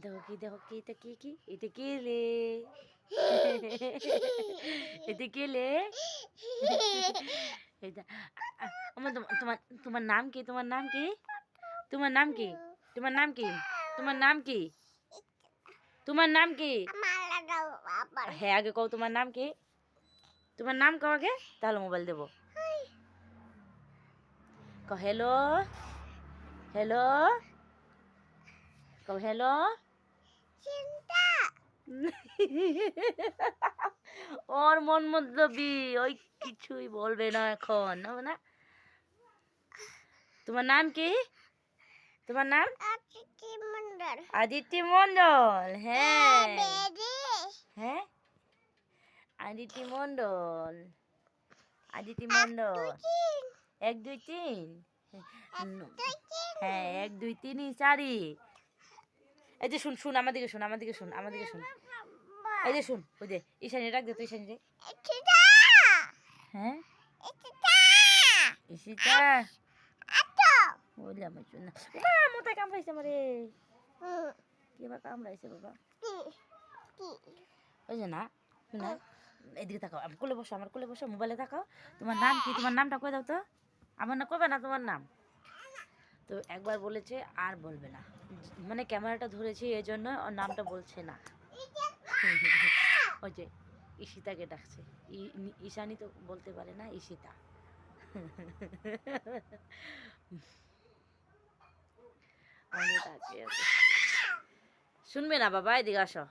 দেখো কি এটা কি এটা কি লে এটা কি লে এটা আমার তোমার তোমার নাম কি তোমার নাম কি তোমার নাম কি তোমার নাম কি তোমার নাম কি তোমার নাম কি হ্যাঁ আগে কও তোমার নাম কি তোমার নাম কও আগে তাহলে মোবাইল দেবো কও হ্যালো হ্যালো কও হ্যালো ওর মন মতলবি ওই কিছুই বলবে না এখন না তোমার নাম কি তোমার নাম আদিত্য মন্ডল হ্যাঁ হ্যাঁ আদিত্য মন্ডল আদিত্য মন্ডল 1 2 3 হ্যাঁ 1 2 3 4 এই যে শুন শুন আমাদিকে শুন আমাদিকে শুন আমাদিকে শুন এই যে শুন ওই যে ঈশানী ডাক দে তুই ঈশানী রে হ্যাঁ ঈশিতা বললাম না মোটাই কামড়াইছে আমারে কি বা কামড়াইছে বাবা ওই যে না না এদিকে তাকাও আমার কোলে বসো আমার কোলে বসো মোবাইলে তাকাও তোমার নাম কি তোমার নামটা কই দাও তো আমার না কবে না তোমার নাম তো একবার বলেছে আর বলবে না মানে ক্যামেরাটা ধরেছি এই জন্য ওর নামটা বলছে না ওই যে ঈশিতাকে ডাকছে ঈশানী তো বলতে পারে না ঈশিতা শুনবে না বাবা এদিকে আসো